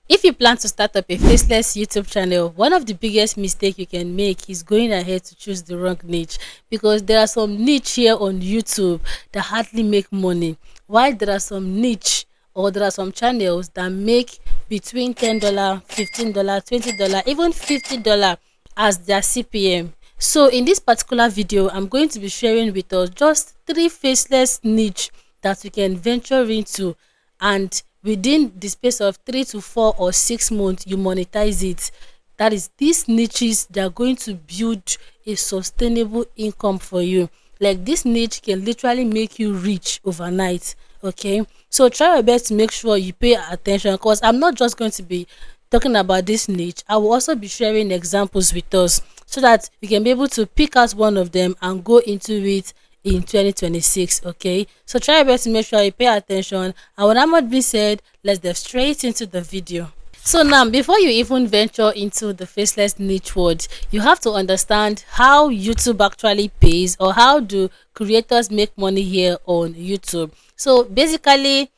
If you plan to start up a faceless YouTube channel, one of the biggest mistake you can make is going ahead to choose the wrong niche, because there are some niche here on YouTube that hardly make money, while there are some niche or there are some channels that make between $10, $15, $20, even $50 as their CPM. So in this particular video, I'm going to be sharing with us just three faceless niche that we can venture into, and within the space of 3 to 4 or 6 months you monetize it. That is, these niches, they are going to build a sustainable income for you. Like, this niche can literally make you rich overnight. Okay, so try your best to make sure you pay attention, because I'm not just going to be talking about this niche. I will also be sharing examples with us so that you can be able to pick out one of them and go into it in 2026. Okay, so try your best to make sure you pay attention, and with that much being said, let's dive straight into the video. So now, before you even venture into the faceless niche world, you have to understand how YouTube actually pays, or how do creators make money here on YouTube. So basically,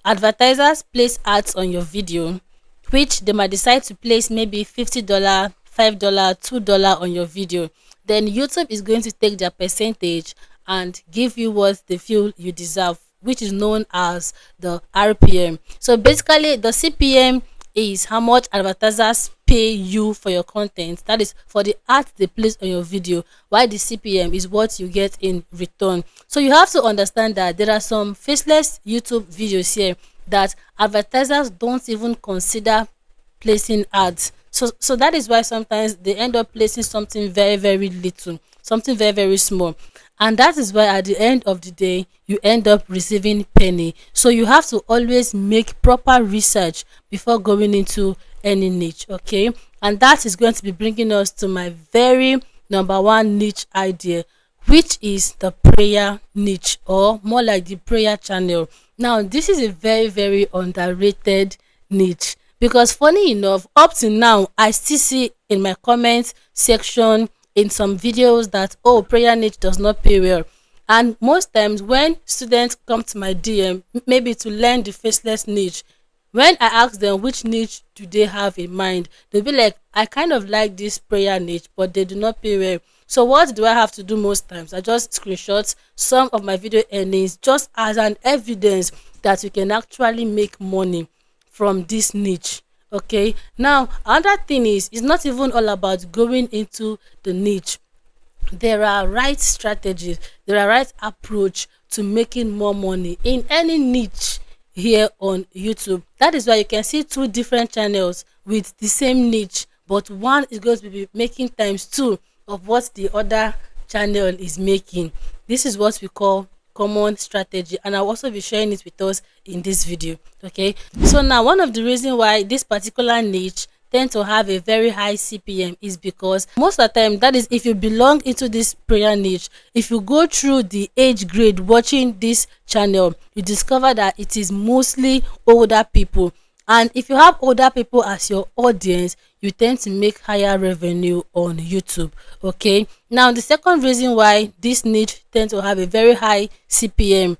advertisers place ads on your video, which they might decide to place maybe $50, $5, $2 on your video. Then YouTube is going to take their percentage and give you what they feel you deserve, which is known as the RPM. So basically, the CPM is how much advertisers pay you for your content. That is for the ads they place on your video, while the CPM is what you get in return. So you have to understand that there are some faceless YouTube videos here that advertisers don't even consider placing ads. So that is why sometimes they end up placing something very, very little, something very, very small. And that is why at the end of the day, you end up receiving penny. So you have to always make proper research before going into any niche. Okay, and that is going to be bringing us to my very number one niche idea, which is the prayer niche, or more like the prayer channel. Now, this is a very, very underrated niche, because funny enough, up to now, I still see in my comment section in some videos that, oh, prayer niche does not pay well. And most times when students come to my DM, maybe to learn the faceless niche, when I ask them which niche do they have in mind, they'll be like, I kind of like this prayer niche, but they do not pay well. So what do I have to do most times? I just screenshot some of my video earnings just as an evidence that you can actually make money from this niche. Okay, now another thing is, it's not even all about going into the niche. There are right strategies, there are right approach to making more money in any niche here on YouTube. That is why you can see two different channels with the same niche, but one is going to be making times two of what the other channel is making. This is what we call common strategy, and I'll also be sharing it with us in this video. Okay, so now one of the reasons why this particular niche tend to have a very high CPM is because most of the time, that is, if you belong into this prayer niche, if you go through the age grade watching this channel, you discover that it is mostly older people. And if you have older people as your audience, you tend to make higher revenue on YouTube. Okay, now the second reason why this niche tend to have a very high CPM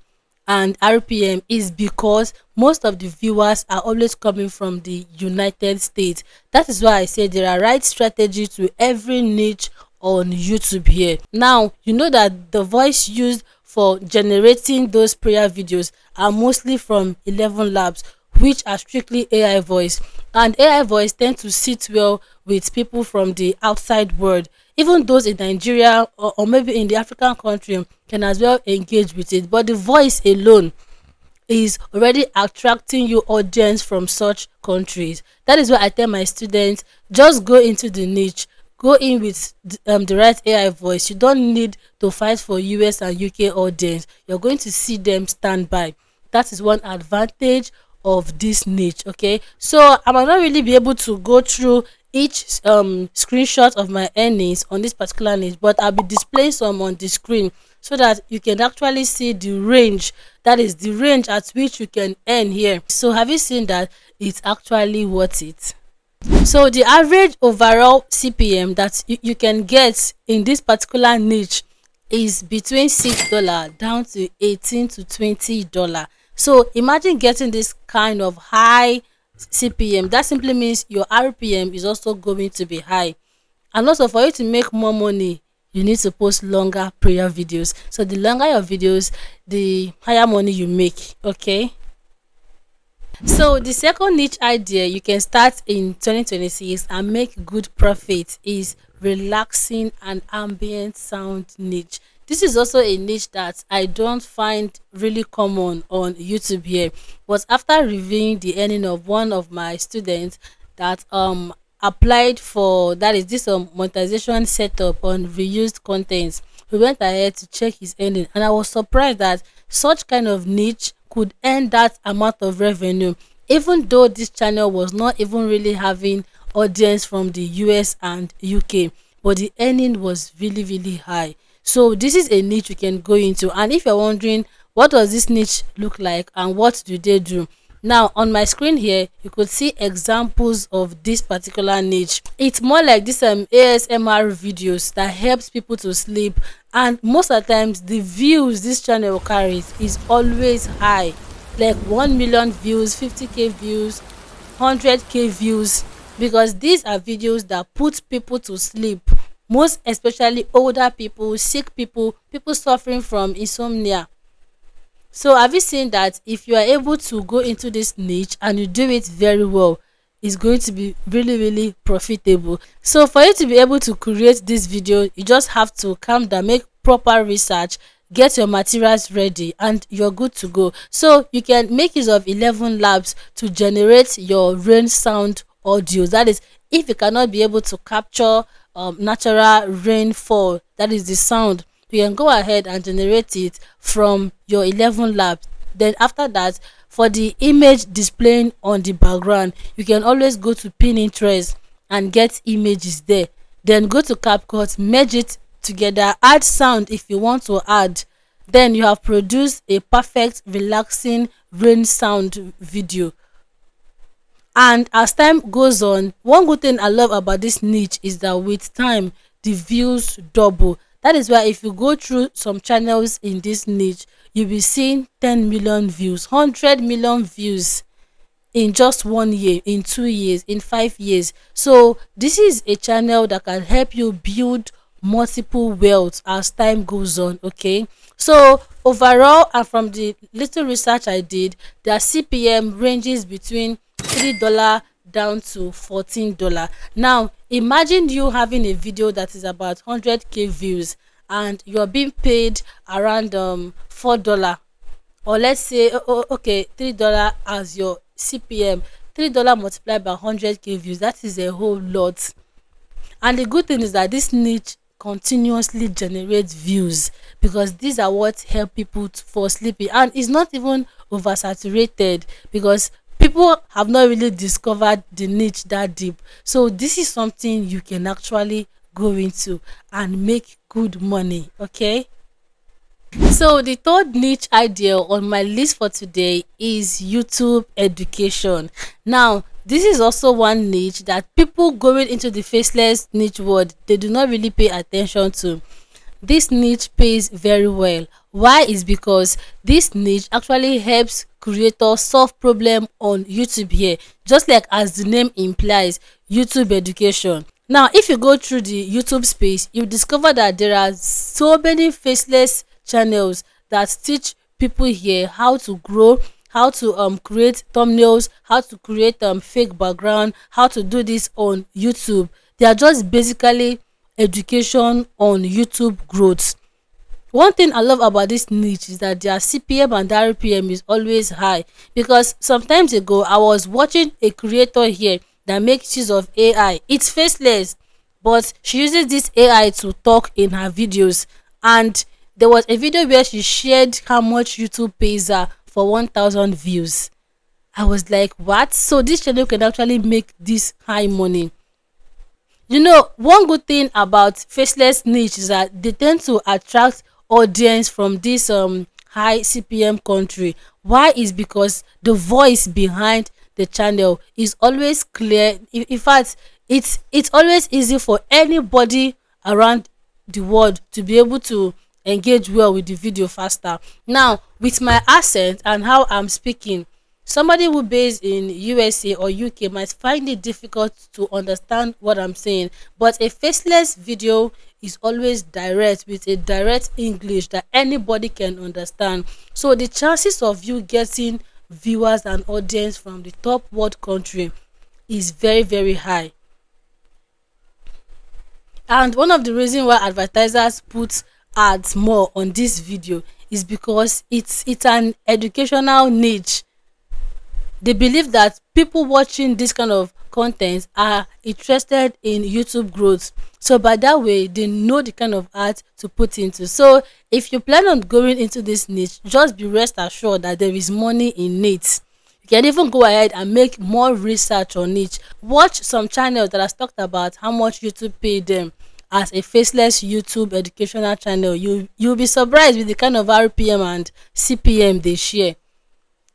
and RPM is because most of the viewers are always coming from the United States. That is why I say there are right strategy to every niche on YouTube here. Now, you know that the voice used for generating those prayer videos are mostly from 11 Labs, which are strictly AI voice, and AI voice tend to sit well with people from the outside world. Even those in Nigeria, or maybe in the African country, can as well engage with it, but the voice alone is already attracting you audience from such countries. That is why I tell my students, just go into the niche, go in with the right AI voice. You don't need to fight for US and UK audience. You're going to see them stand by. That is one advantage of this niche. Okay, so I might not really be able to go through each screenshot of my earnings on this particular niche, but I'll be displaying some on the screen so that you can actually see the range, that is the range at which you can earn here. So have you seen that it's actually worth it? So the average overall CPM that you can get in this particular niche is between $6 down to $18 to $20. So imagine getting this kind of high CPM. That simply means your RPM is also going to be high. And also, for you to make more money, you need to post longer prayer videos. So the longer your videos, the higher money you make. Okay. So the second niche idea you can start in 2026 and make good profit is relaxing and ambient sound niche. This is also a niche that I don't find really common on YouTube here. But after reviewing the earning of one of my students that applied for, that is this monetization setup on reused contents, we went ahead to check his earning, and I was surprised that such kind of niche could earn that amount of revenue, even though this channel was not even really having audience from the US and UK, but the earning was really really high. So this is a niche you can go into. And if you're wondering what does this niche look like and what do they do, now on my screen here you could see examples of this particular niche. It's more like this ASMR videos that helps people to sleep, and most of the times the views this channel carries is always high, like 1 million views, 50k views, 100k views, because these are videos that put people to sleep, most especially older people, sick people, people suffering from insomnia. So have you seen that if you are able to go into this niche and you do it very well, it's going to be really really profitable. So for you to be able to create this video, you just have to calm down, make proper research, get your materials ready, and you're good to go. So you can make use of 11 labs to generate your rain sound audio. That is, if you cannot be able to capture natural rainfall, that is the sound, you can go ahead and generate it from your 11 labs. Then after that, for the image displaying on the background, you can always go to Pinterest and get images there. Then go to CapCut, merge it together, add sound if you want to add. Then you have produced a perfect relaxing rain sound video. And as time goes on, one good thing I love about this niche is that with time the views double. That is why if you go through some channels in this niche, you'll be seeing 10 million views, 100 million views in just 1 year, in 2 years, in 5 years. So this is a channel that can help you build multiple wealth as time goes on. Okay, so overall, and from the little research I did, their CPM ranges between $3 down to $14. Now imagine you having a video that is about 100k views and you're being paid around $4, or let's say okay, $3 as your CPM. $3 multiplied by 100k views, that is a whole lot. And the good thing is that this niche continuously generates views, because these are what help people to fall sleepy, and it's not even oversaturated because people have not really discovered the niche that deep. So this is something you can actually go into and make good money. Okay, so the third niche idea on my list for today is YouTube education. Now, this is also one niche that people going into the faceless niche world, they do not really pay attention to. This niche pays very well. Why? Is because this niche actually helps creators solve problem on YouTube here, just like as the name implies, YouTube education. Now if you go through the YouTube space, you discover that there are so many faceless channels that teach people here how to grow, how to create thumbnails, how to create fake background, how to do this on YouTube. They are just basically education on YouTube growth. One thing I love about this niche is that their CPM and RPM is always high, because sometimes ago I was watching a creator here that makes use of AI. It's faceless, but she uses this AI to talk in her videos. And there was a video where she shared how much YouTube pays her for 1,000 views. I was like, what? So this channel can actually make this high money. You know, one good thing about faceless niche is that they tend to attract audience from this high CPM country. Why? Is because the voice behind the channel is always clear. In fact, it's always easy for anybody around the world to be able to engage well with the video faster. Now with my accent and how I'm speaking, Somebody who based in USA or UK might find it difficult to understand what I'm saying, but a faceless video is always direct with a direct English that anybody can understand. So the chances of you getting viewers and audience from the top world country is very, very high. And one of the reasons why advertisers put ads more on this video is because it's an educational niche. They believe that people watching this kind of content are interested in YouTube growth. So by that way, they know the kind of art to put into. So if you plan on going into this niche, just be rest assured that there is money in it. You can even go ahead and make more research on it. Watch some channels that has talked about how much YouTube paid them as a faceless YouTube educational channel. You'll be surprised with the kind of RPM and CPM they share.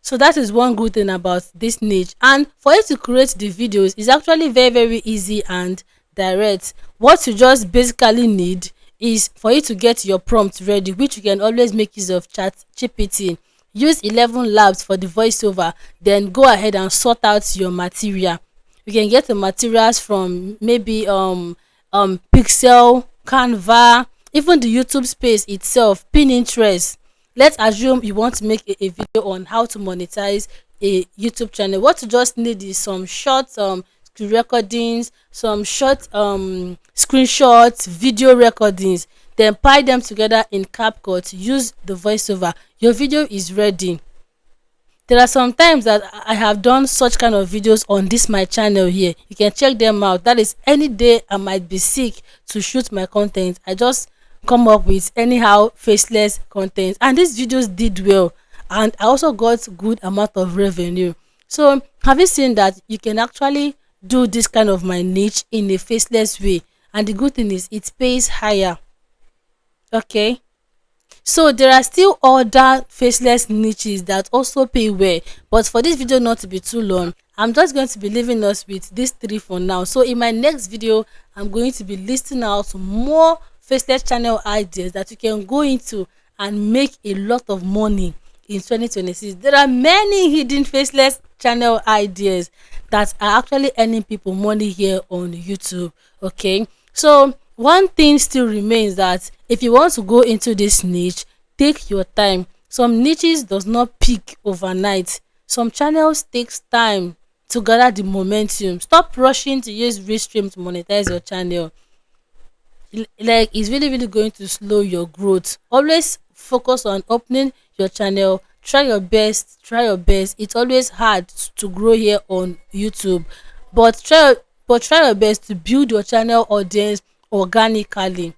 So that is one good thing about this niche. And for you to create the videos is actually very, very easy and direct. What you just basically need is for you to get your prompt ready, which you can always make use of chat GPT. Use 11 labs for the voiceover, then go ahead and sort out your material. You can get the materials from maybe Pixel, Canva, even the YouTube space itself, Pinterest. Let's assume you want to make a video on how to monetize a YouTube channel. What you just need is some short screen recordings, some short screenshots, video recordings, then pile them together in CapCut. Use the voiceover. Your video is ready. There are some times that I have done such kind of videos on this my channel here. You can check them out. That is, any day I might be sick to shoot my content, I just come up with anyhow faceless content, and these videos did well, and I also got good amount of revenue. So have you seen that you can actually do this kind of my niche in a faceless way, and the good thing is it pays higher. Okay, so there are still other faceless niches that also pay well, but for this video not to be too long, I'm just going to be leaving us with these three for now. So in my next video, I'm going to be listing out more faceless channel ideas that you can go into and make a lot of money in 2026. There are many hidden faceless channel ideas that are actually earning people money here on YouTube. Okay, so one thing still remains, that if you want to go into this niche, take your time. Some niches does not peak overnight. Some channels takes time to gather the momentum. Stop rushing to use Restream to monetize your channel. Like, it's really, really going to slow your growth. Always focus on opening your channel. Try your best. It's always hard to grow here on YouTube, but try your best to build your channel audience organically.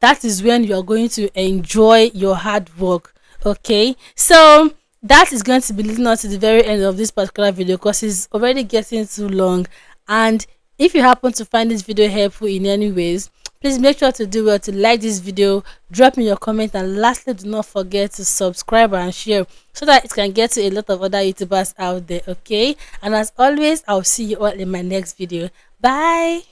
That is when you are going to enjoy your hard work. Okay, so that is going to be leading us to the very end of this particular video, because it's already getting too long. And if you happen to find this video helpful in any ways, please make sure to do well to like this video, drop me your comment, and lastly, do not forget to subscribe and share so that it can get to a lot of other YouTubers out there. Okay, and as always, I'll see you all in my next video. Bye.